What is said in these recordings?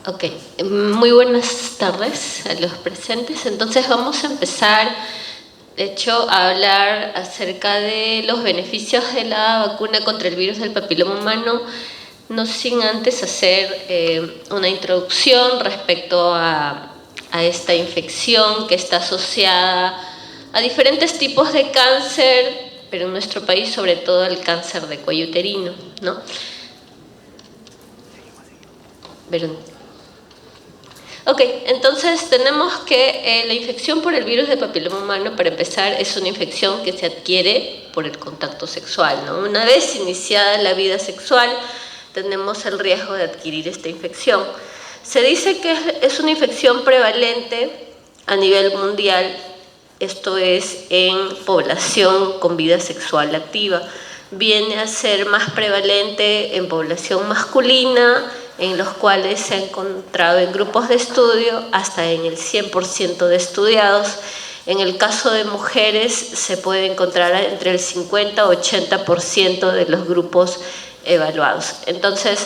Ok, muy buenas tardes a los presentes. Entonces vamos a empezar, de hecho, a hablar acerca de los beneficios de la vacuna contra el virus del papiloma humano, no sin antes hacer una introducción respecto a esta infección que está asociada a diferentes tipos de cáncer, pero en nuestro país sobre todo el cáncer de cuello uterino, ¿no? Ok, entonces tenemos que la infección por el virus del papiloma humano, para empezar, es una infección que se adquiere por el contacto sexual, ¿no? Una vez iniciada la vida sexual, tenemos el riesgo de adquirir esta infección. Se dice que es una infección prevalente a nivel mundial, esto es en población con vida sexual activa. Viene a ser más prevalente en población masculina, en los cuales se ha encontrado en grupos de estudio hasta en el 100% de estudiados. En el caso de mujeres se puede encontrar entre el 50 y 80% de los grupos evaluados. Entonces,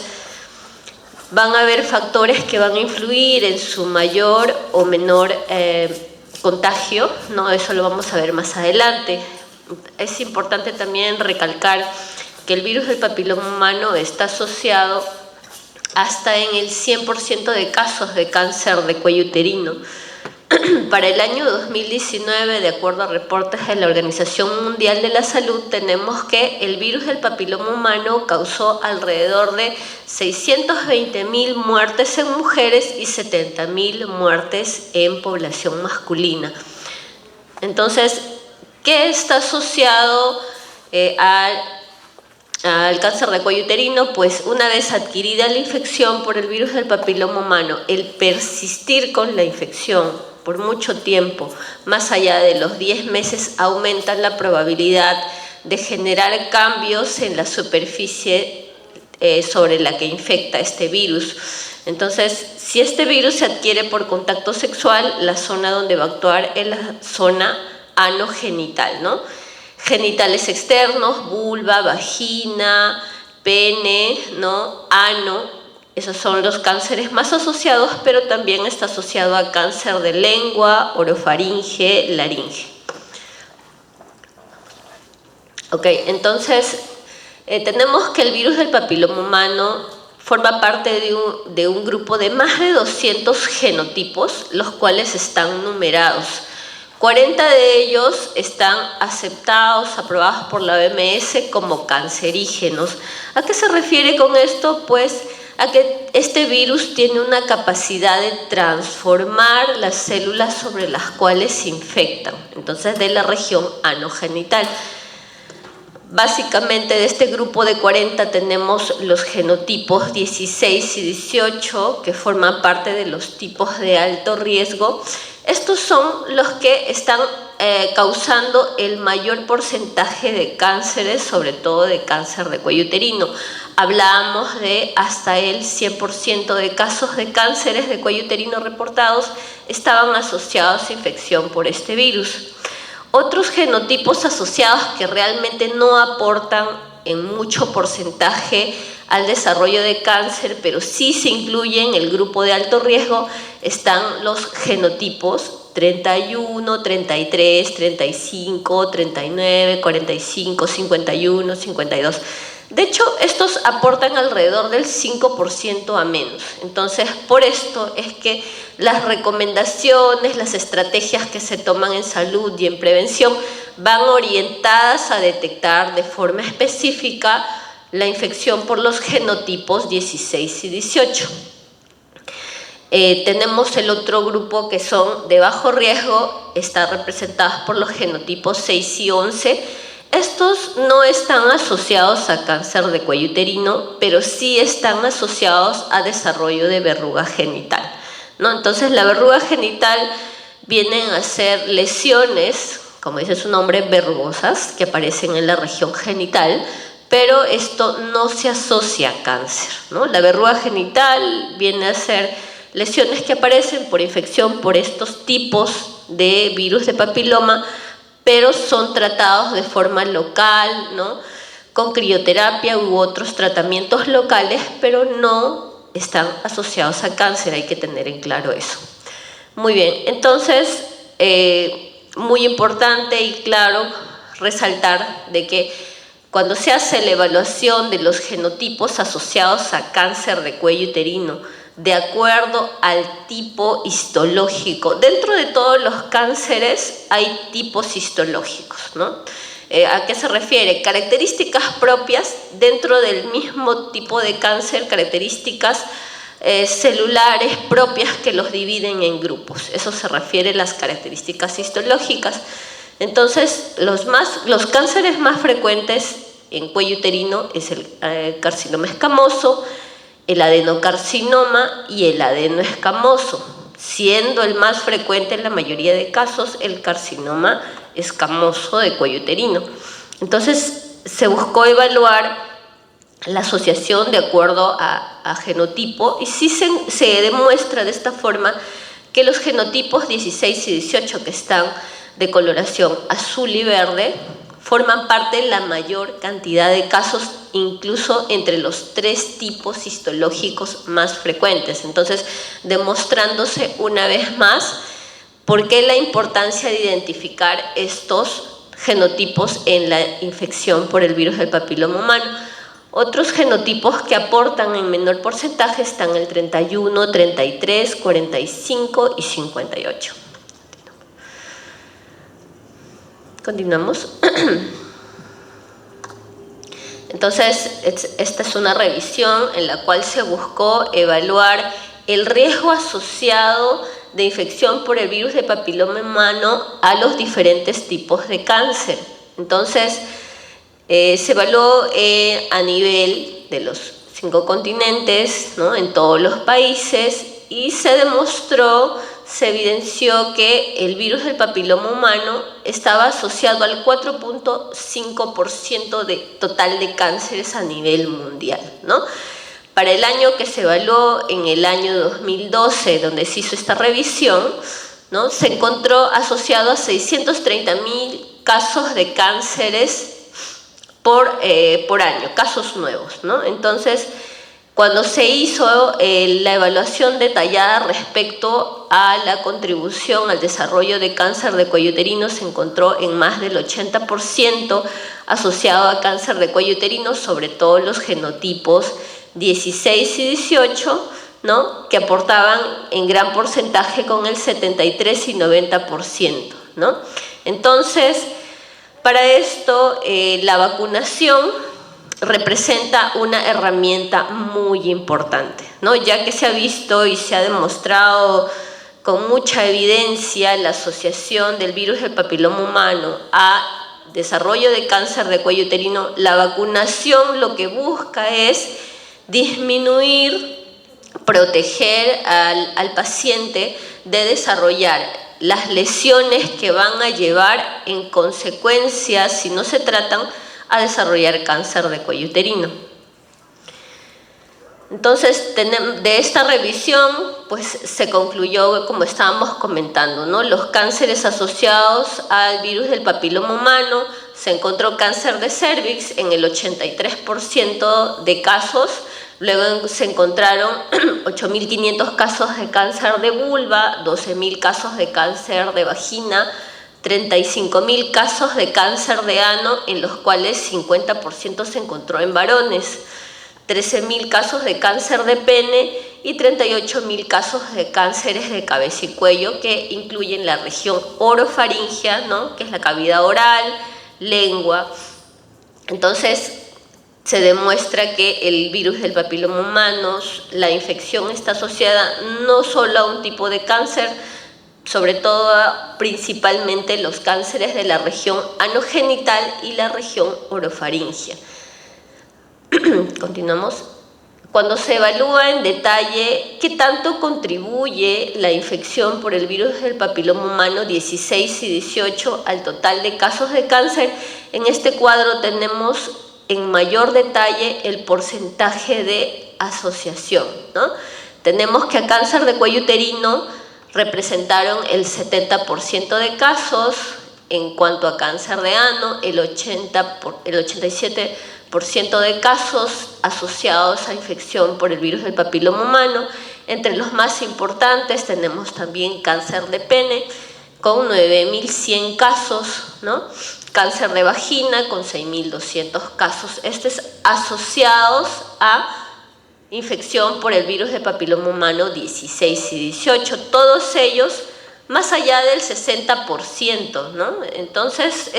van a haber factores que van a influir en su mayor o menor contagio, ¿no? Eso lo vamos a ver más adelante. Es importante también recalcar que el virus del papiloma humano está asociado hasta en el 100% de casos de cáncer de cuello uterino. Para el año 2019, de acuerdo a reportes de la Organización Mundial de la Salud, tenemos que el virus del papiloma humano causó alrededor de 620.000 muertes en mujeres y 70.000 muertes en población masculina. Entonces, ¿qué está asociado al cáncer de cuello uterino? Pues una vez adquirida la infección por el virus del papiloma humano, el persistir con la infección por mucho tiempo, más allá de los 10 meses, aumenta la probabilidad de generar cambios en la superficie sobre la que infecta este virus. Entonces, si este virus se adquiere por contacto sexual, la zona donde va a actuar es la zona anogenital, ¿no? Genitales externos, vulva, vagina, pene, ¿no? Ano. Esos son los cánceres más asociados, pero también está asociado a cáncer de lengua, orofaringe, laringe. Ok, entonces tenemos que el virus del papiloma humano forma parte de un grupo de más de 200 genotipos, los cuales están numerados. 40 de ellos están aceptados, aprobados por la OMS como cancerígenos. ¿A qué se refiere con esto? Pues a que este virus tiene una capacidad de transformar las células sobre las cuales se infectan, entonces de la región anogenital. Básicamente de este grupo de 40 tenemos los genotipos 16 y 18, que forman parte de los tipos de alto riesgo. Estos son los que están causando el mayor porcentaje de cánceres, sobre todo de cáncer de cuello uterino. Hablábamos de hasta el 100% de casos de cánceres de cuello uterino reportados estaban asociados a infección por este virus. Otros genotipos asociados que realmente no aportan en mucho porcentaje al desarrollo de cáncer, pero sí se incluyen en el grupo de alto riesgo, están los genotipos 31, 33, 35, 39, 45, 51, 52. De hecho, estos aportan alrededor del 5% a menos. Entonces, por esto es que las recomendaciones, las estrategias que se toman en salud y en prevención van orientadas a detectar de forma específica la infección por los genotipos 16 y 18. Tenemos el otro grupo que son de bajo riesgo, está representados por los genotipos 6 y 11. Estos no están asociados a cáncer de cuello uterino, pero sí están asociados a desarrollo de verruga genital, ¿no? Entonces, la verruga genital vienen a ser lesiones, como dice su nombre, verrugosas, que aparecen en la región genital, pero esto no se asocia a cáncer, ¿no? La verruga genital viene a ser lesiones que aparecen por infección por estos tipos de virus de papiloma, pero son tratados de forma local, ¿no? Con crioterapia u otros tratamientos locales, pero no están asociados a cáncer, hay que tener en claro eso. Muy bien, entonces, muy importante y claro resaltar de que cuando se hace la evaluación de los genotipos asociados a cáncer de cuello uterino, de acuerdo al tipo histológico, dentro de todos los cánceres hay tipos histológicos, ¿no? ¿A qué se refiere? Características propias dentro del mismo tipo de cáncer, características celulares propias que los dividen en grupos. Eso se refiere a las características histológicas. Entonces, los cánceres más frecuentes en cuello uterino es el carcinoma escamoso, el adenocarcinoma y el adenoescamoso, siendo el más frecuente en la mayoría de casos el carcinoma escamoso de cuello uterino. Entonces, se buscó evaluar la asociación de acuerdo a genotipo y sí se demuestra de esta forma que los genotipos 16 y 18 que están de coloración azul y verde forman parte de la mayor cantidad de casos, incluso entre los 3 tipos histológicos más frecuentes. Entonces, demostrándose una vez más por qué la importancia de identificar estos genotipos en la infección por el virus del papiloma humano. Otros genotipos que aportan en menor porcentaje están el 31, 33, 45 y 58. Continuamos. Entonces, esta es una revisión en la cual se buscó evaluar el riesgo asociado de infección por el virus de papiloma humano a los diferentes tipos de cáncer. Entonces, se evaluó a nivel de los 5 continentes, ¿no?, en todos los países, y se evidenció que el virus del papiloma humano estaba asociado al 4.5% de total de cánceres a nivel mundial, ¿no? Para el año que se evaluó, en el año 2012, donde se hizo esta revisión, ¿no?, se encontró asociado a 630.000 casos de cánceres por año, casos nuevos, ¿no? Entonces, cuando se hizo la evaluación detallada respecto a la contribución al desarrollo de cáncer de cuello uterino, se encontró en más del 80% asociado a cáncer de cuello uterino, sobre todo los genotipos 16 y 18, ¿no?, que aportaban en gran porcentaje con el 73 y 90%, ¿no? Entonces, para esto, la vacunación representa una herramienta muy importante, ¿no?, ya que se ha visto y se ha demostrado con mucha evidencia la asociación del virus del papiloma humano a desarrollo de cáncer de cuello uterino. La vacunación lo que busca es disminuir, proteger al paciente de desarrollar las lesiones que van a llevar en consecuencia, si no se tratan, a desarrollar cáncer de cuello uterino. Entonces, de esta revisión, pues se concluyó, como estábamos comentando, ¿no?, los cánceres asociados al virus del papiloma humano. Se encontró cáncer de cérvix en el 83% de casos. Luego se encontraron 8.500 casos de cáncer de vulva, 12.000 casos de cáncer de vagina, 35.000 casos de cáncer de ano, en los cuales 50% se encontró en varones, 13.000 casos de cáncer de pene y 38.000 casos de cánceres de cabeza y cuello, que incluyen la región orofaringea, ¿no?, que es la cavidad oral, lengua. Entonces, se demuestra que el virus del papiloma humano, la infección está asociada no solo a un tipo de cáncer, sobre todo principalmente los cánceres de la región anogenital y la región orofaringea. Continuamos. Cuando se evalúa en detalle qué tanto contribuye la infección por el virus del papiloma humano 16 y 18 al total de casos de cáncer, en este cuadro tenemos en mayor detalle el porcentaje de asociación, ¿no? Tenemos que a cáncer de cuello uterino representaron el 70% de casos. En cuanto a cáncer de ano, el 87% de casos asociados a infección por el virus del papiloma humano. Entre los más importantes tenemos también cáncer de pene, con 9.100 casos, ¿no? Cáncer de vagina, con 6.200 casos. Estos asociados a infección por el virus del papiloma humano 16 y 18, todos ellos más allá del 60%, ¿no? Entonces,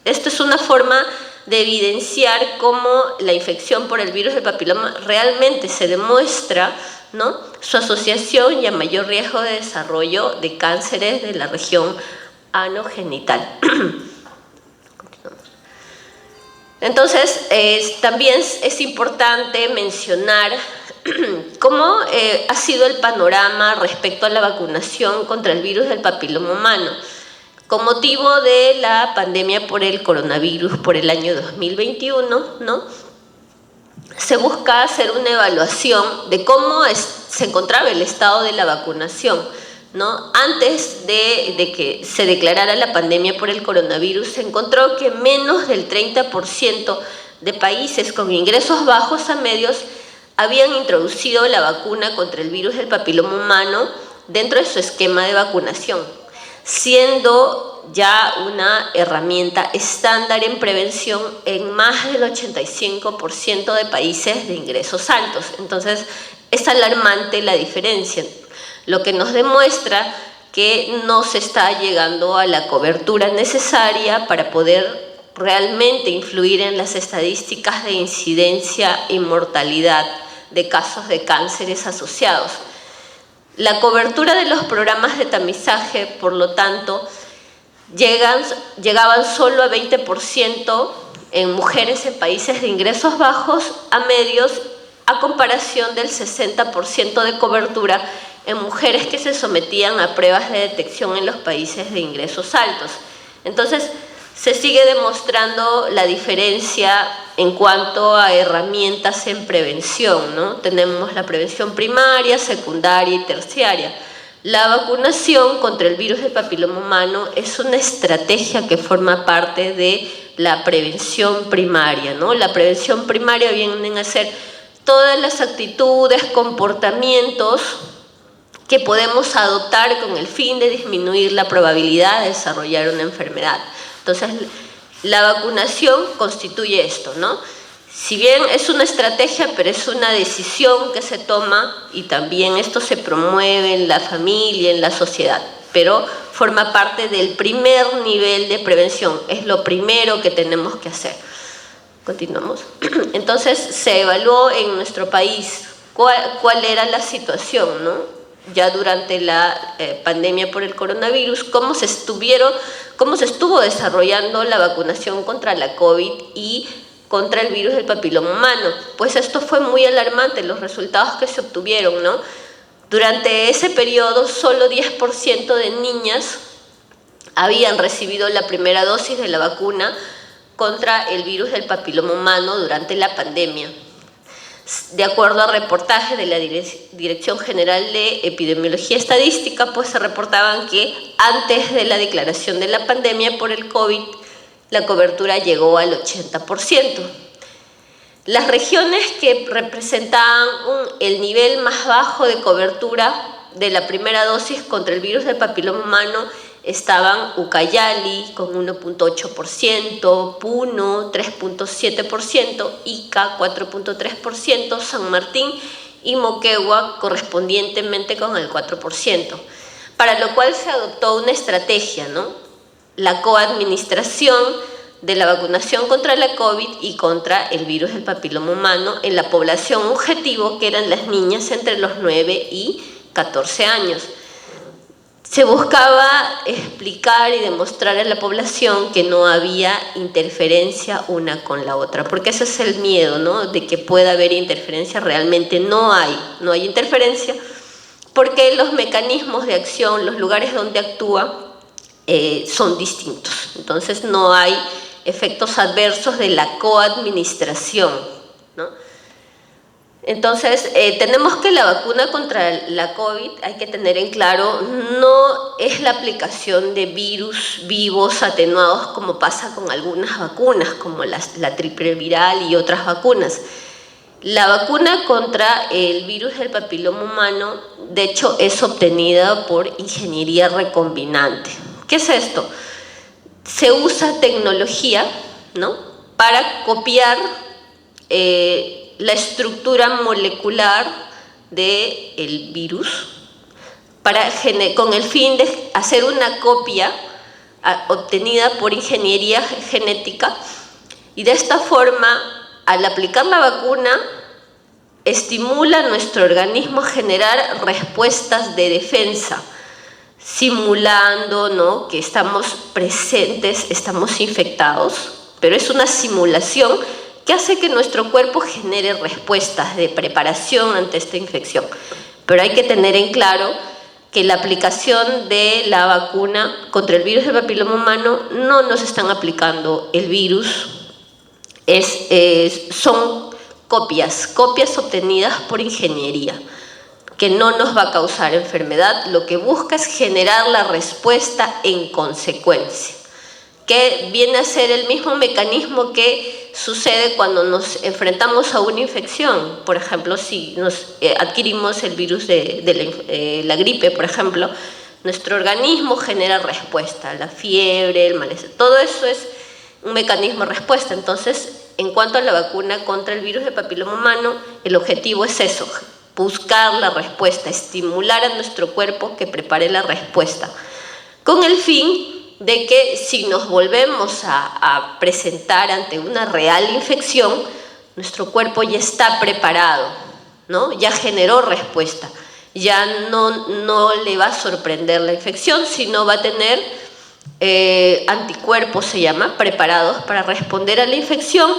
esto es una forma de evidenciar cómo la infección por el virus del papiloma realmente se demuestra, ¿no?, su asociación y a mayor riesgo de desarrollo de cánceres de la región anogenital. Entonces, también es importante mencionar cómo ha sido el panorama respecto a la vacunación contra el virus del papiloma humano. Con motivo de la pandemia por el coronavirus por el año 2021, ¿no?, se busca hacer una evaluación de cómo se encontraba el estado de la vacunación, ¿no? Antes de que se declarara la pandemia por el coronavirus, se encontró que menos del 30% de países con ingresos bajos a medios habían introducido la vacuna contra el virus del papiloma humano dentro de su esquema de vacunación, siendo ya una herramienta estándar en prevención en más del 85% de países de ingresos altos. Entonces, es alarmante la diferencia, lo que nos demuestra que no se está llegando a la cobertura necesaria para poder realmente influir en las estadísticas de incidencia y mortalidad de casos de cánceres asociados. La cobertura de los programas de tamizaje, por lo tanto, llegaban solo a 20% en mujeres en países de ingresos bajos a medios, a comparación del 60% de cobertura en mujeres que se sometían a pruebas de detección en los países de ingresos altos. Entonces, se sigue demostrando la diferencia en cuanto a herramientas en prevención, ¿no? Tenemos la prevención primaria, secundaria y terciaria. La vacunación contra el virus del papiloma humano es una estrategia que forma parte de la prevención primaria, ¿no? La prevención primaria vienen a ser todas las actitudes, comportamientos que podemos adoptar con el fin de disminuir la probabilidad de desarrollar una enfermedad. Entonces, la vacunación constituye esto, ¿no? Si bien es una estrategia, pero es una decisión que se toma y también esto se promueve en la familia, en la sociedad, pero forma parte del primer nivel de prevención, es lo primero que tenemos que hacer. Continuamos. Entonces, se evaluó en nuestro país cuál era la situación, ¿no?, ya durante la pandemia por el coronavirus, cómo se estuvo desarrollando la vacunación contra la COVID y contra el virus del papiloma humano. Pues esto fue muy alarmante, los resultados que se obtuvieron, ¿no? Durante ese periodo, solo 10% de niñas habían recibido la primera dosis de la vacuna contra el virus del papiloma humano durante la pandemia. De acuerdo a reportajes de la Dirección General de Epidemiología y Estadística, pues se reportaban que antes de la declaración de la pandemia por el COVID, la cobertura llegó al 80%. Las regiones que representaban el nivel más bajo de cobertura de la primera dosis contra el virus del papiloma humano estaban Ucayali con 1.8%, Puno 3.7%, Ica 4.3%, San Martín y Moquegua correspondientemente con el 4%, para lo cual se adoptó una estrategia, ¿no?, la coadministración de la vacunación contra la COVID y contra el virus del papiloma humano en la población objetivo, que eran las niñas entre los 9 y 14 años. Se buscaba explicar y demostrar a la población que no había interferencia una con la otra, porque ese es el miedo, ¿no?, de que pueda haber interferencia. Realmente no hay interferencia, porque los mecanismos de acción, los lugares donde actúa, son distintos. Entonces no hay efectos adversos de la coadministración, ¿no? Entonces, tenemos que la vacuna contra la COVID, hay que tener en claro, no es la aplicación de virus vivos atenuados como pasa con algunas vacunas, como la triple viral y otras vacunas. La vacuna contra el virus del papiloma humano, de hecho, es obtenida por ingeniería recombinante. ¿Qué es esto? Se usa tecnología, ¿no?, para copiar la estructura molecular del virus con el fin de hacer una copia obtenida por ingeniería genética, y de esta forma, al aplicar la vacuna, estimula a nuestro organismo a generar respuestas de defensa, simulando, ¿no?, que estamos presentes, estamos infectados, pero es una simulación que hace que nuestro cuerpo genere respuestas de preparación ante esta infección. Pero hay que tener en claro que la aplicación de la vacuna contra el virus del papiloma humano no nos están aplicando el virus, son copias obtenidas por ingeniería, que no nos va a causar enfermedad. Lo que busca es generar la respuesta en consecuencia, que viene a ser el mismo mecanismo que sucede cuando nos enfrentamos a una infección. Por ejemplo, si nos adquirimos el virus de la gripe, por ejemplo, nuestro organismo genera respuesta, la fiebre, el malestar, todo eso es un mecanismo de respuesta. Entonces, en cuanto a la vacuna contra el virus de papiloma humano, el objetivo es eso, buscar la respuesta, estimular a nuestro cuerpo que prepare la respuesta, con el fin de que si nos volvemos a presentar ante una real infección, nuestro cuerpo ya está preparado, ¿no?, ya generó respuesta, ya no le va a sorprender la infección, sino va a tener anticuerpos, se llama, preparados para responder a la infección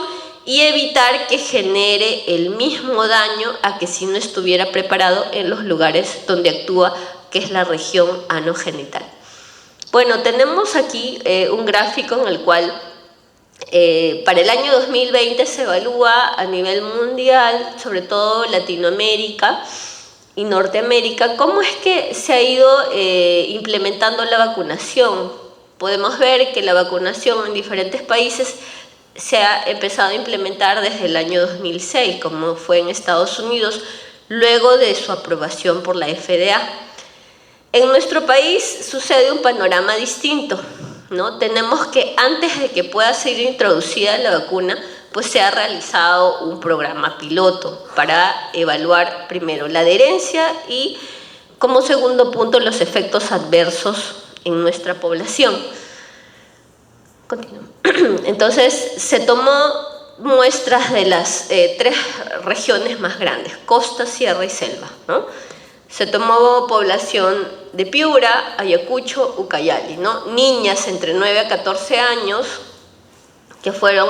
y evitar que genere el mismo daño a que si no estuviera preparado en los lugares donde actúa, que es la región anogenital. Bueno, tenemos aquí un gráfico en el cual para el año 2020 se evalúa a nivel mundial, sobre todo Latinoamérica y Norteamérica, cómo es que se ha ido implementando la vacunación. Podemos ver que la vacunación en diferentes países se ha empezado a implementar desde el año 2006, como fue en Estados Unidos, luego de su aprobación por la FDA. En nuestro país sucede un panorama distinto, ¿no? Tenemos que, antes de que pueda ser introducida la vacuna, pues se ha realizado un programa piloto para evaluar primero la adherencia y, como segundo punto, los efectos adversos en nuestra población. Continúo. Entonces, se tomó muestras de las 3 regiones más grandes, costa, sierra y selva, ¿no? Se tomó población de Piura, Ayacucho, Ucayali, ¿no?, niñas entre 9 a 14 años, que fueron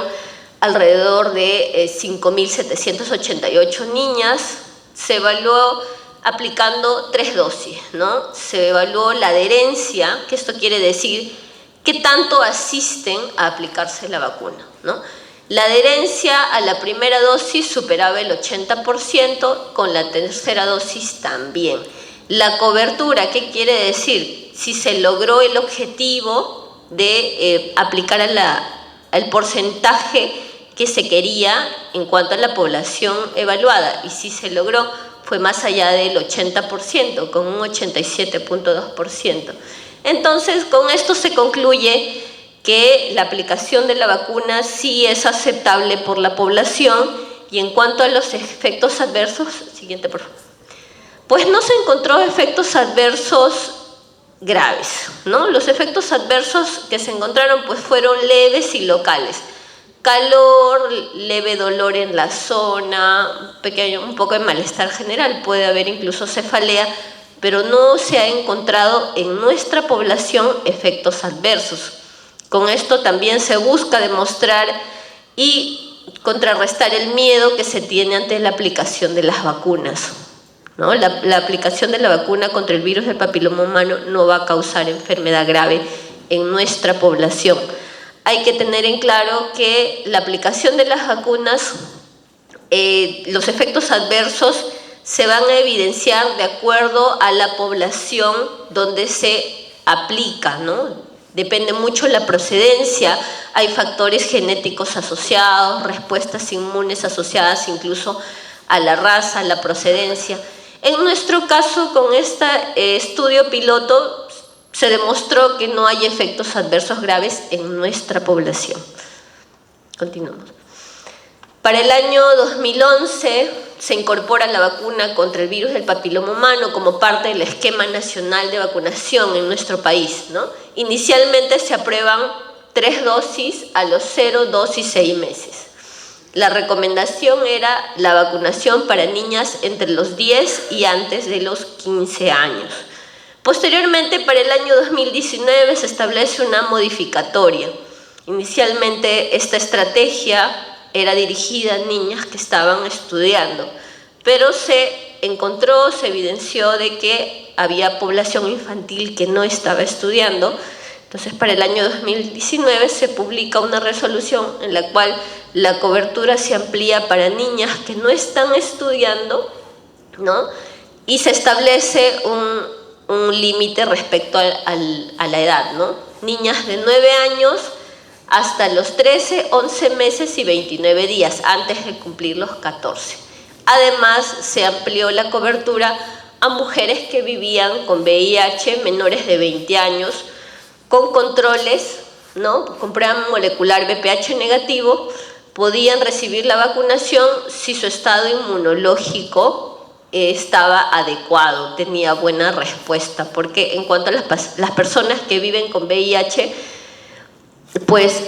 alrededor de 5.788 niñas. Se evaluó aplicando 3 dosis, ¿no? Se evaluó la adherencia, que esto quiere decir qué tanto asisten a aplicarse la vacuna, ¿no? La adherencia a la primera dosis superaba el 80%, con la tercera dosis también. La cobertura, ¿qué quiere decir? Si se logró el objetivo de aplicar al porcentaje que se quería en cuanto a la población evaluada, y si se logró, fue más allá del 80%, con un 87.2%. Entonces, con esto se concluye que la aplicación de la vacuna sí es aceptable por la población. Y en cuanto a los efectos adversos, siguiente por favor, pues no se encontró efectos adversos graves, ¿no? Los efectos adversos que se encontraron pues fueron leves y locales: calor, leve dolor en la zona, un poco de malestar general, puede haber incluso cefalea, pero no se ha encontrado en nuestra población efectos adversos. Con esto también se busca demostrar y contrarrestar el miedo que se tiene ante la aplicación de las vacunas, ¿no? La aplicación de la vacuna contra el virus del papiloma humano no va a causar enfermedad grave en nuestra población. Hay que tener en claro que la aplicación de las vacunas los efectos adversos se van a evidenciar de acuerdo a la población donde se aplica, ¿no? Depende mucho la procedencia, hay factores genéticos asociados, respuestas inmunes asociadas incluso a la raza, a la procedencia. En nuestro caso, con este estudio piloto, se demostró que no hay efectos adversos graves en nuestra población. Continuamos. Para el año 2011 se incorpora la vacuna contra el virus del papiloma humano como parte del esquema nacional de vacunación en nuestro país, ¿no? Inicialmente se aprueban 3 dosis a los 0, 2 y 6 meses. La recomendación era la vacunación para niñas entre los 10 y antes de los 15 años. Posteriormente, para el año 2019 se establece una modificatoria. Inicialmente esta estrategia era dirigida a niñas que estaban estudiando, pero se evidenció de que había población infantil que no estaba estudiando. Entonces, para el año 2019 se publica una resolución en la cual la cobertura se amplía para niñas que no están estudiando, ¿no? Y se establece un límite respecto a la edad, ¿no? Niñas de 9 años hasta los 13, 11 meses y 29 días, antes de cumplir los 14. Además, se amplió la cobertura a mujeres que vivían con VIH, menores de 20 años, con controles, ¿no? Con prueba molecular BPH negativo, podían recibir la vacunación si su estado inmunológico estaba adecuado, tenía buena respuesta, porque en cuanto a las personas que viven con VIH, pues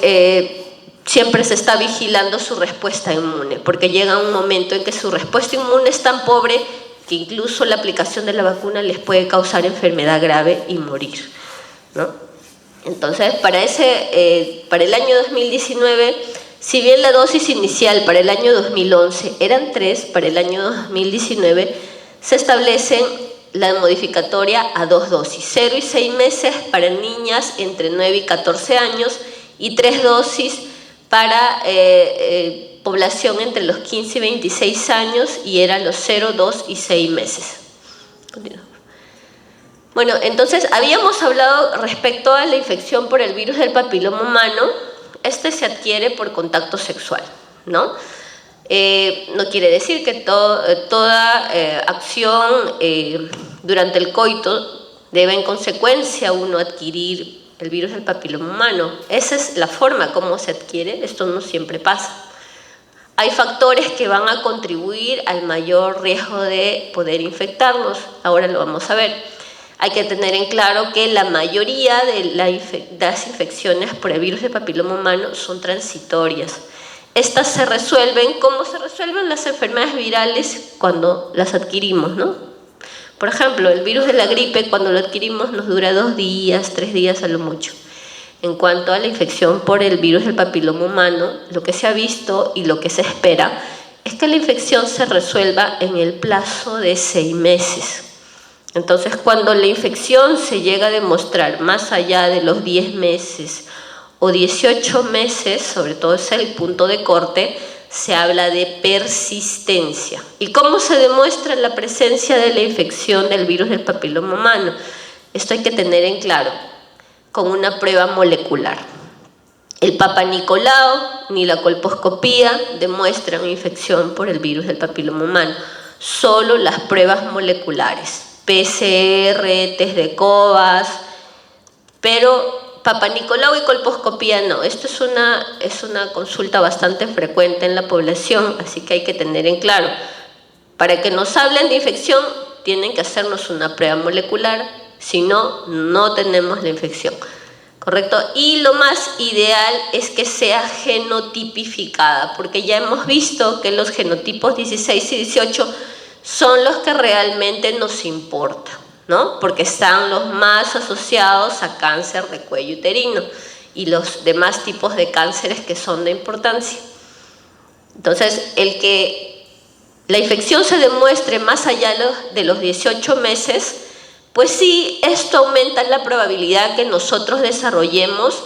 siempre se está vigilando su respuesta inmune, porque llega un momento en que su respuesta inmune es tan pobre que incluso la aplicación de la vacuna les puede causar enfermedad grave y morir, ¿no? Entonces, para el año 2019, si bien la dosis inicial para el año 2011 eran 3, para el año 2019 se establecen la modificatoria a 2 dosis, 0 y 6 meses para niñas entre 9 y 14 años y 3 dosis para población entre los 15 y 26 años y eran los 0, 2 y 6 meses. Continuamos. Bueno, entonces habíamos hablado respecto a la infección por el virus del papiloma humano. Este se adquiere por contacto sexual, ¿no? No quiere decir que toda acción durante el coito deba en consecuencia uno adquirir el virus del papiloma humano. Esa es la forma como se adquiere, esto no siempre pasa. Hay factores que van a contribuir al mayor riesgo de poder infectarnos, ahora lo vamos a ver. Hay que tener en claro que la mayoría de las infecciones por el virus del papiloma humano son transitorias. Estas se resuelven como se resuelven las enfermedades virales cuando las adquirimos, ¿no? Por ejemplo, el virus de la gripe, cuando lo adquirimos, nos dura 2 días, 3 días a lo mucho. En cuanto a la infección por el virus del papiloma humano, lo que se ha visto y lo que se espera es que la infección se resuelva en el plazo de 6 meses. Entonces, cuando la infección se llega a demostrar más allá de los 10 meses o 18 meses, sobre todo es el punto de corte, se habla de persistencia. ¿Y cómo se demuestra la presencia de la infección del virus del papiloma humano? Esto hay que tener en claro, con una prueba molecular. El Papa Nicolau ni la colposcopía demuestran infección por el virus del papiloma humano, solo las pruebas moleculares. PCR, test de COVAS, pero Papa Nicolau y colposcopía no. Esto es una consulta bastante frecuente en la población, así que hay que tener en claro. Para que nos hablen de infección, tienen que hacernos una prueba molecular, si no, no tenemos la infección. ¿Correcto? Y lo más ideal es que sea genotipificada, porque ya hemos visto que los genotipos 16 y 18 son los que realmente nos importan, ¿no? Porque están los más asociados a cáncer de cuello uterino y los demás tipos de cánceres que son de importancia. Entonces, el que la infección se demuestre más allá de los 18 meses, pues sí, esto aumenta la probabilidad que nosotros desarrollemos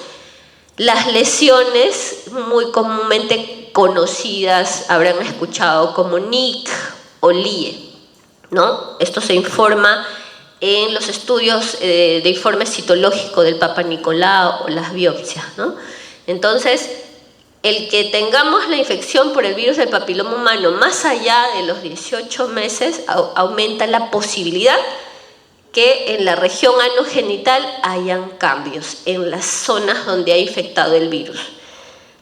las lesiones muy comúnmente conocidas, habrán escuchado como NIC o LIE, ¿no? Esto se informa en los estudios de informe citológico del Papa Nicolau o las biopsias, ¿no? Entonces, el que tengamos la infección por el virus del papiloma humano más allá de los 18 meses aumenta la posibilidad que en la región anogenital hayan cambios en las zonas donde ha infectado el virus.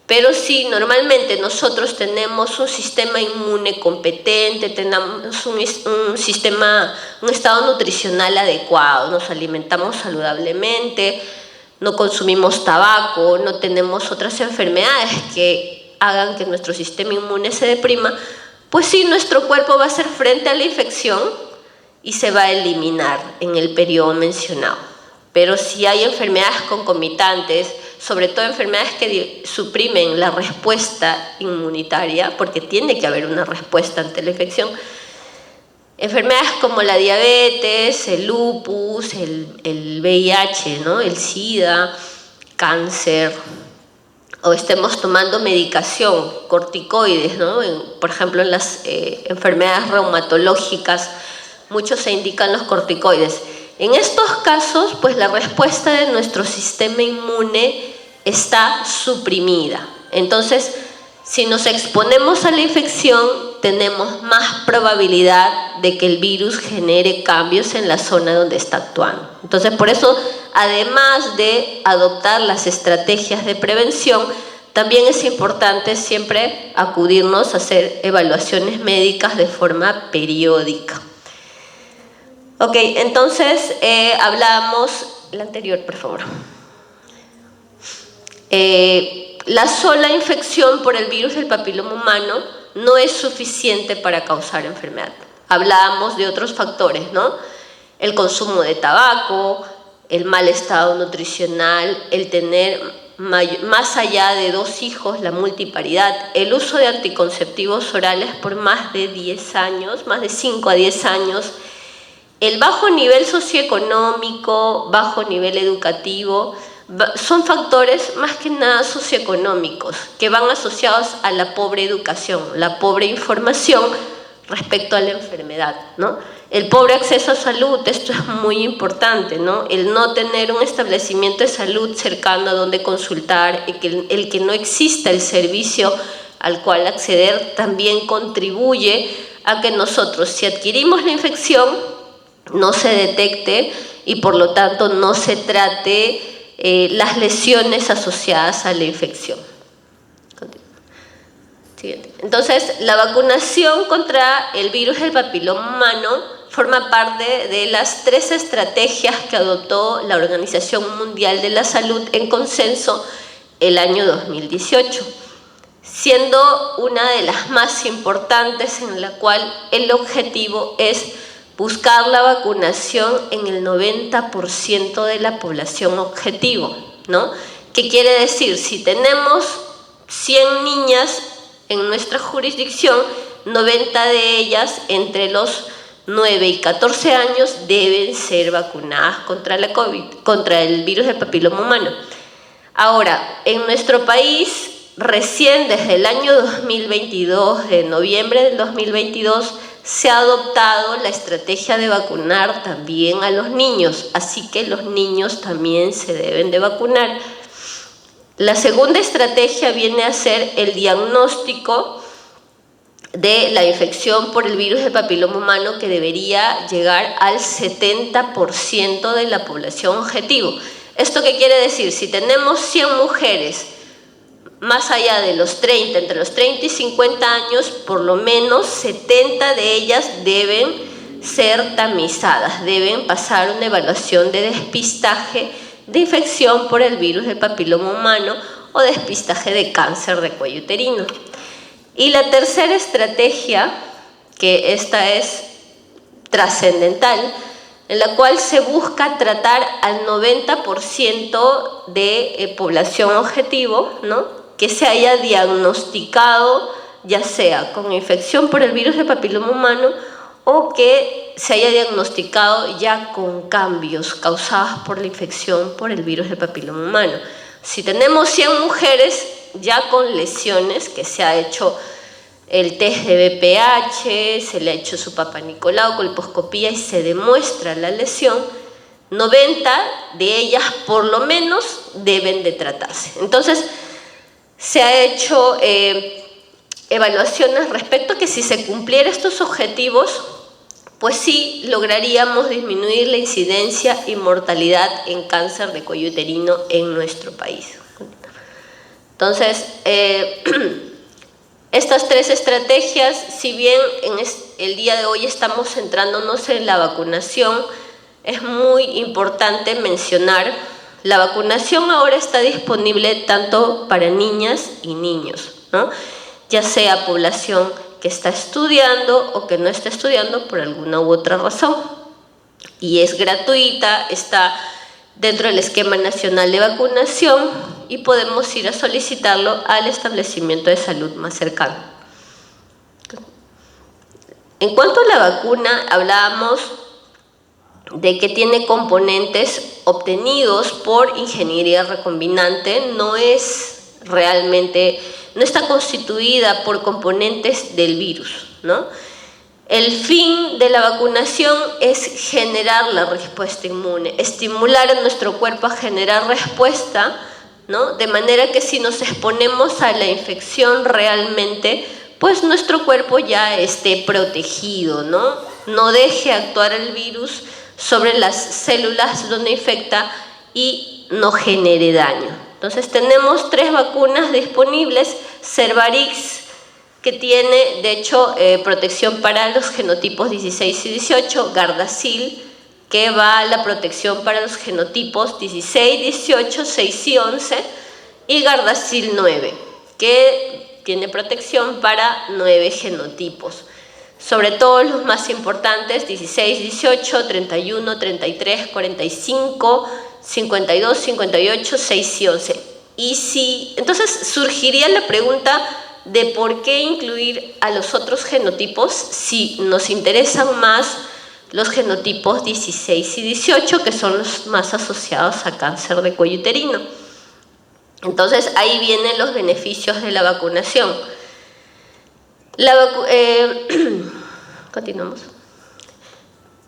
Pero si normalmente nosotros tenemos un sistema inmune competente, tenemos un estado nutricional adecuado, nos alimentamos saludablemente, no consumimos tabaco, no tenemos otras enfermedades que hagan que nuestro sistema inmune se deprima, pues sí, nuestro cuerpo va a hacer frente a la infección y se va a eliminar en el periodo mencionado. Pero si hay enfermedades concomitantes, sobre todo enfermedades que suprimen la respuesta inmunitaria, porque tiene que haber una respuesta ante la infección, enfermedades como la diabetes, el lupus, el VIH, ¿no? El SIDA, cáncer, o estemos tomando medicación, corticoides, ¿no? Por ejemplo, en las enfermedades reumatológicas, muchos se indican los corticoides. En estos casos, pues la respuesta de nuestro sistema inmune está suprimida. Entonces, si nos exponemos a la infección, tenemos más probabilidad de que el virus genere cambios en la zona donde está actuando. Entonces, por eso, además de adoptar las estrategias de prevención, también es importante siempre acudirnos a hacer evaluaciones médicas de forma periódica. Ok, entonces hablábamos, la anterior, por favor. La sola infección por el virus del papiloma humano no es suficiente para causar enfermedad. Hablábamos de otros factores, ¿no? El consumo de tabaco, el mal estado nutricional, el tener más allá de 2 hijos, la multiparidad, el uso de anticonceptivos orales por más de 10 años, más de 5 a 10 años, el bajo nivel socioeconómico, bajo nivel educativo, son factores más que nada socioeconómicos que van asociados a la pobre educación, la pobre información respecto a la enfermedad, ¿no? El pobre acceso a salud, esto es muy importante, ¿no? El no tener un establecimiento de salud cercano a donde consultar, el que no exista el servicio al cual acceder también contribuye a que nosotros, si adquirimos la infección, no se detecte y por lo tanto no se trate las lesiones asociadas a la infección. Siguiente. Entonces, la vacunación contra el virus del papiloma humano forma parte de las 3 estrategias que adoptó la Organización Mundial de la Salud en consenso el año 2018, siendo una de las más importantes en la cual el objetivo es buscar la vacunación en el 90% de la población objetivo, ¿no? ¿Qué quiere decir? Si tenemos 100 niñas en nuestra jurisdicción, 90 de ellas entre los 9 y 14 años deben ser vacunadas contra la COVID, contra el virus del papiloma humano. Ahora, en nuestro país, recién desde el año 2022, de noviembre del 2022, se ha adoptado la estrategia de vacunar también a los niños, así que los niños también se deben de vacunar. La segunda estrategia viene a ser el diagnóstico de la infección por el virus del papiloma humano, que debería llegar al 70% de la población objetivo. ¿Esto qué quiere decir? Si tenemos 100 mujeres más allá de los 30, entre los 30 y 50 años, por lo menos 70 de ellas deben ser tamizadas, deben pasar una evaluación de despistaje de infección por el virus del papiloma humano o despistaje de cáncer de cuello uterino. Y la tercera estrategia, que esta es trascendental, en la cual se busca tratar al 90% de población objetivo, ¿no?, que se haya diagnosticado ya sea con infección por el virus del papiloma humano o que se haya diagnosticado ya con cambios causados por la infección por el virus del papiloma humano. Si tenemos 100 mujeres, ya con lesiones, que se ha hecho el test de BPH, se le ha hecho su Papá Nicolau, colposcopía y se demuestra la lesión, 90 de ellas por lo menos deben de tratarse. Entonces, se ha hecho evaluaciones respecto a que si se cumplieran estos objetivos, pues sí lograríamos disminuir la incidencia y mortalidad en cáncer de cuello uterino en nuestro país. Entonces, estas tres estrategias, si bien en el día de hoy estamos centrándonos en la vacunación, es muy importante mencionar, la vacunación ahora está disponible tanto para niñas y niños, ¿no? Ya sea población que está estudiando o que no está estudiando por alguna u otra razón. Y es gratuita, está dentro del esquema nacional de vacunación y podemos ir a solicitarlo al establecimiento de salud más cercano. En cuanto a la vacuna, hablábamos de que tiene componentes obtenidos por ingeniería recombinante, no está constituida por componentes del virus, ¿no? El fin de la vacunación es generar la respuesta inmune, estimular a nuestro cuerpo a generar respuesta, ¿no? De manera que si nos exponemos a la infección realmente, pues nuestro cuerpo ya esté protegido, ¿no? No deje actuar el virus sobre las células donde infecta y no genere daño. Entonces tenemos 3 vacunas disponibles, Cervarix, que tiene de hecho protección para los genotipos 16 y 18, Gardasil, que va a la protección para los genotipos 16, 18, 6 y 11, y Gardasil 9, que tiene protección para 9 genotipos. Sobre todo los más importantes, 16, 18, 31, 33, 45, 52, 58, 6 y 11. Entonces surgiría la pregunta de por qué incluir a los otros genotipos si nos interesan más los genotipos 16 y 18, que son los más asociados a cáncer de cuello uterino. Entonces ahí vienen los beneficios de la vacunación. Continuamos.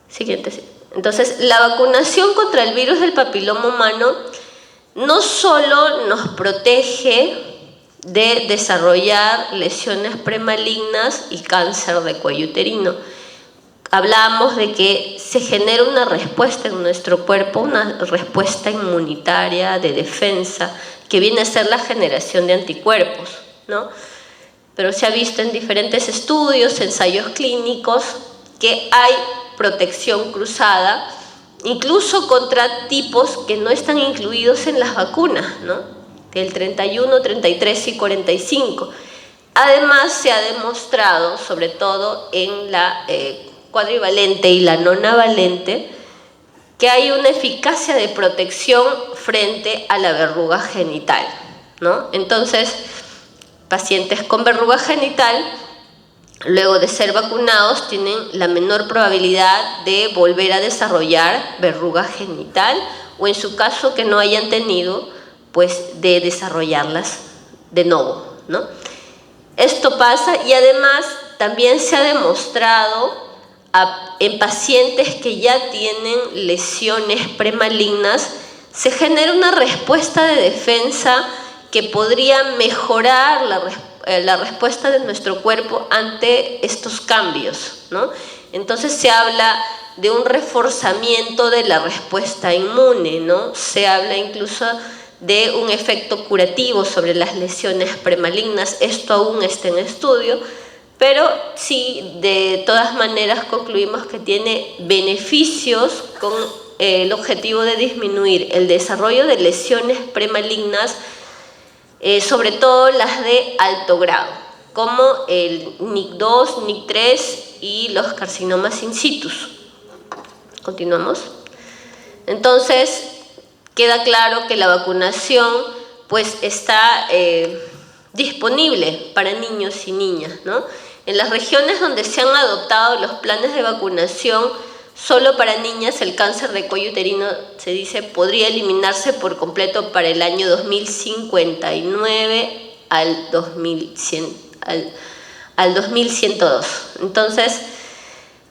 Siguiente. Entonces, la vacunación contra el virus del papiloma humano no solo nos protege de desarrollar lesiones premalignas y cáncer de cuello uterino. Hablábamos de que se genera una respuesta en nuestro cuerpo, una respuesta inmunitaria de defensa, que viene a ser la generación de anticuerpos, ¿no? Pero se ha visto en diferentes estudios, ensayos clínicos, que hay protección cruzada, incluso contra tipos que no están incluidos en las vacunas, ¿no? El 31, 33 y 45. Además, se ha demostrado, sobre todo en la cuadrivalente y la nonavalente, que hay una eficacia de protección frente a la verruga genital, ¿no? Entonces, pacientes con verruga genital, luego de ser vacunados, tienen la menor probabilidad de volver a desarrollar verruga genital o en su caso que no hayan tenido, pues de desarrollarlas de nuevo, ¿no? Esto pasa y además también se ha demostrado en pacientes que ya tienen lesiones premalignas, se genera una respuesta de defensa que podría mejorar la respuesta de nuestro cuerpo ante estos cambios, ¿no? Entonces se habla de un reforzamiento de la respuesta inmune, ¿no? Se habla incluso de un efecto curativo sobre las lesiones premalignas. Esto aún está en estudio, pero sí, de todas maneras concluimos que tiene beneficios con el objetivo de disminuir el desarrollo de lesiones premalignas, sobre todo las de alto grado, como el NIC2, NIC3 y los carcinomas in situ. Continuamos. Entonces, queda claro que la vacunación pues está disponible para niños y niñas, ¿no? En las regiones donde se han adoptado los planes de vacunación solo para niñas, el cáncer de cuello uterino, se dice, podría eliminarse por completo para el año 2059 al 2100, al 2102. Entonces,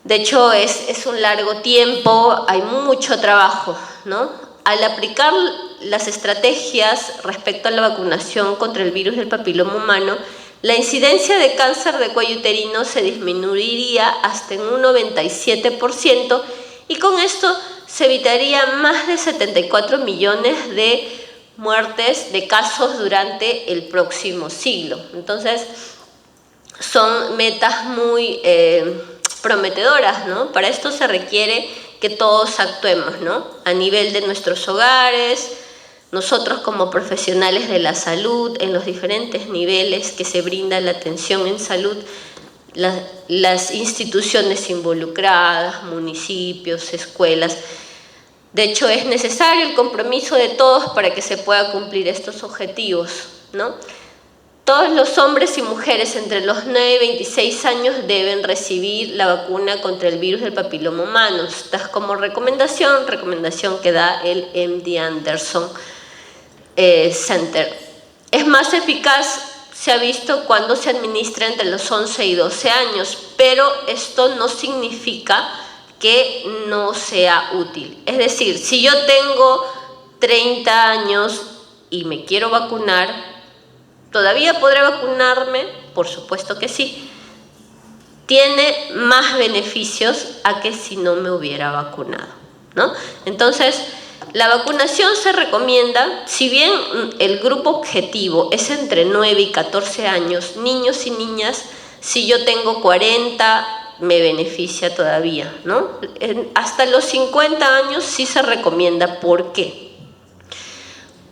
de hecho, es un largo tiempo, hay mucho trabajo, ¿no? Al aplicar las estrategias respecto a la vacunación contra el virus del papiloma humano, la incidencia de cáncer de cuello uterino se disminuiría hasta en un 97% y con esto se evitaría más de 74 millones de muertes de casos durante el próximo siglo. Entonces, son metas muy prometedoras, ¿no? Para esto se requiere que todos actuemos, ¿no? A nivel de nuestros hogares, nosotros como profesionales de la salud, en los diferentes niveles que se brinda la atención en salud, las instituciones involucradas, municipios, escuelas. De hecho, es necesario el compromiso de todos para que se pueda cumplir estos objetivos, ¿no? Todos los hombres y mujeres entre los 9 y 26 años deben recibir la vacuna contra el virus del papiloma humano. Esta es como recomendación que da el MD Anderson Center. Es más eficaz, se ha visto, cuando se administra entre los 11 y 12 años, pero esto no significa que no sea útil. Es decir, si yo tengo 30 años y me quiero vacunar, ¿todavía podré vacunarme? Por supuesto que sí. Tiene más beneficios a que si no me hubiera vacunado, ¿no? Entonces, la vacunación se recomienda, si bien el grupo objetivo es entre 9 y 14 años, niños y niñas, si yo tengo 40, me beneficia todavía, ¿no? Hasta los 50 años sí se recomienda. ¿Por qué?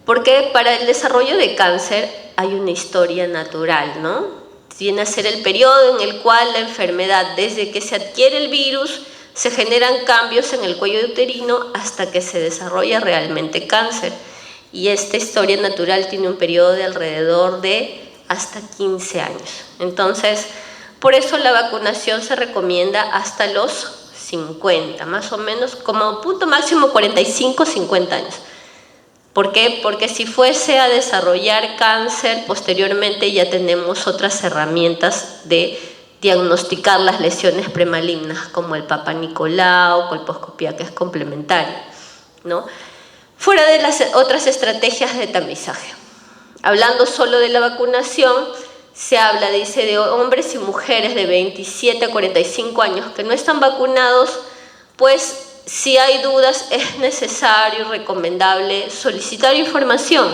Porque para el desarrollo de cáncer hay una historia natural, ¿no? Viene a ser el periodo en el cual la enfermedad, desde que se adquiere el virus, se generan cambios en el cuello uterino hasta que se desarrolla realmente cáncer. Y esta historia natural tiene un periodo de alrededor de hasta 15 años. Entonces, por eso la vacunación se recomienda hasta los 50, más o menos, como punto máximo 45, 50 años. ¿Por qué? Porque si fuese a desarrollar cáncer, posteriormente ya tenemos otras herramientas de diagnosticar las lesiones premalignas, como el Papa Nicolau, colposcopía, que es complementaria, ¿no? Fuera de las otras estrategias de tamizaje. Hablando solo de la vacunación, se habla, dice, de hombres y mujeres de 27 a 45 años que no están vacunados, pues si hay dudas es necesario y recomendable solicitar información,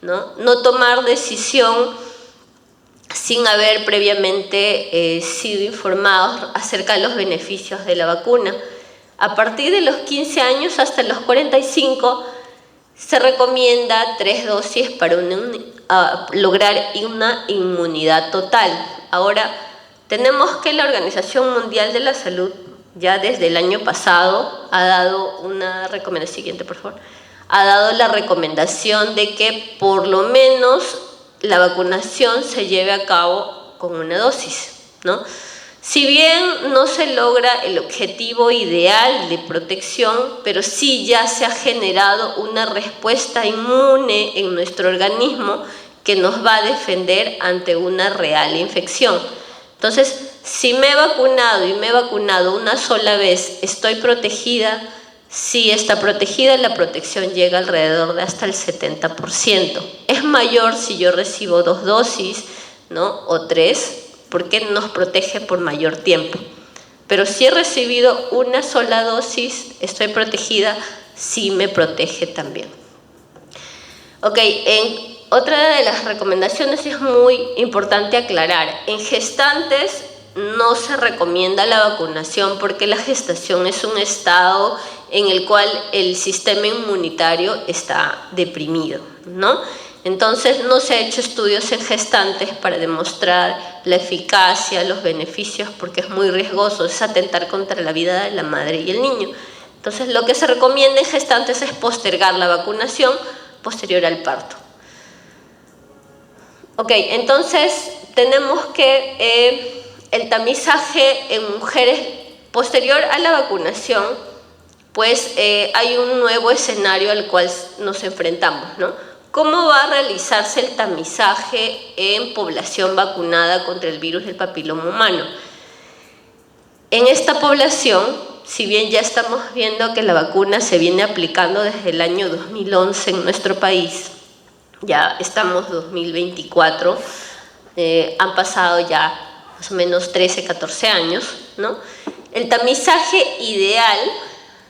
¿no? No tomar decisión sin haber previamente sido informados acerca de los beneficios de la vacuna. A partir de los 15 años hasta los 45 se recomienda 3 dosis para lograr una inmunidad total. Ahora, tenemos que la Organización Mundial de la Salud ya desde el año pasado ha dado una recomendación, siguiente por favor, ha dado la recomendación de que por lo menos la vacunación se lleve a cabo con una dosis, ¿no? Si bien no se logra el objetivo ideal de protección, pero sí ya se ha generado una respuesta inmune en nuestro organismo que nos va a defender ante una real infección. Entonces, si me he vacunado y me he vacunado una sola vez, ¿estoy protegida? Sí está protegida, la protección llega alrededor de hasta el 70%. Es mayor si yo recibo 2 dosis, ¿no? O 3, porque nos protege por mayor tiempo. Pero si he recibido una sola dosis, ¿estoy protegida? Sí me protege también. Ok, otra de las recomendaciones es muy importante aclarar. En gestantes no se recomienda la vacunación porque la gestación es un estado en el cual el sistema inmunitario está deprimido, ¿no? Entonces no se ha hecho estudios en gestantes para demostrar la eficacia, los beneficios, porque es muy riesgoso, es atentar contra la vida de la madre y el niño. Entonces lo que se recomienda en gestantes es postergar la vacunación posterior al parto. Ok, entonces tenemos que el tamizaje en mujeres posterior a la vacunación, pues hay un nuevo escenario al cual nos enfrentamos, ¿no? ¿Cómo va a realizarse el tamizaje en población vacunada contra el virus del papiloma humano? En esta población, si bien ya estamos viendo que la vacuna se viene aplicando desde el año 2011 en nuestro país, ya estamos en 2024, han pasado ya más o menos 13, 14 años, ¿no? El tamizaje ideal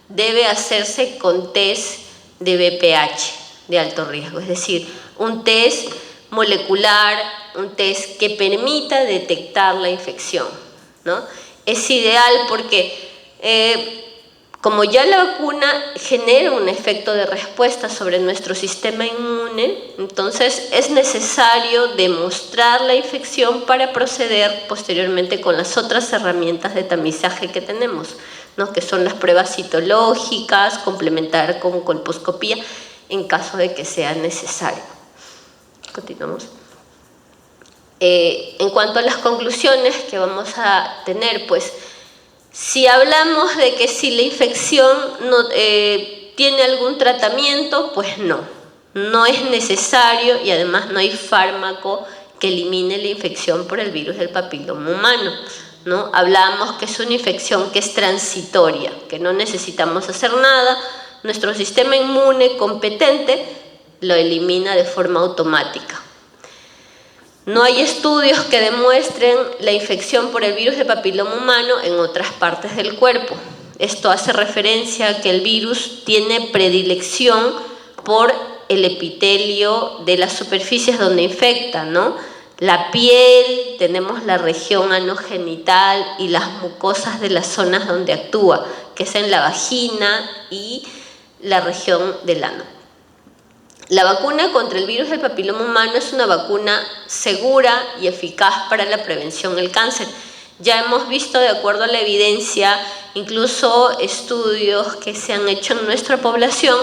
debe hacerse con test de VPH de alto riesgo, es decir, un test molecular, un test que permita detectar la infección, ¿no? Es ideal porque como ya la vacuna genera un efecto de respuesta sobre nuestro sistema inmune, entonces es necesario demostrar la infección para proceder posteriormente con las otras herramientas de tamizaje que tenemos, ¿no? Que son las pruebas citológicas, complementar con colposcopía en caso de que sea necesario. Continuamos. En cuanto a las conclusiones que vamos a tener, pues si hablamos de que si la infección no, tiene algún tratamiento, pues no es necesario y además no hay fármaco que elimine la infección por el virus del papiloma humano, ¿no? Hablamos que es una infección que es transitoria, que no necesitamos hacer nada, nuestro sistema inmune competente lo elimina de forma automática. No hay estudios que demuestren la infección por el virus de papiloma humano en otras partes del cuerpo. Esto hace referencia a que el virus tiene predilección por el epitelio de las superficies donde infecta, ¿no? La piel, tenemos la región anogenital y las mucosas de las zonas donde actúa, que es en la vagina y la región del ano. La vacuna contra el virus del papiloma humano es una vacuna segura y eficaz para la prevención del cáncer. Ya hemos visto, de acuerdo a la evidencia, incluso estudios que se han hecho en nuestra población,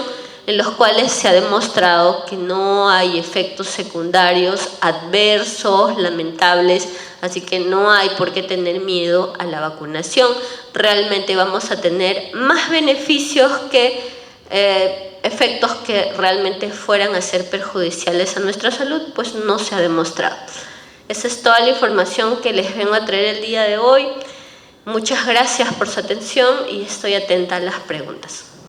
en los cuales se ha demostrado que no hay efectos secundarios adversos, lamentables, así que no hay por qué tener miedo a la vacunación. Realmente vamos a tener más beneficios que efectos que realmente fueran a ser perjudiciales a nuestra salud, pues no se ha demostrado. Esa es toda la información que les vengo a traer el día de hoy. Muchas gracias por su atención y estoy atenta a las preguntas.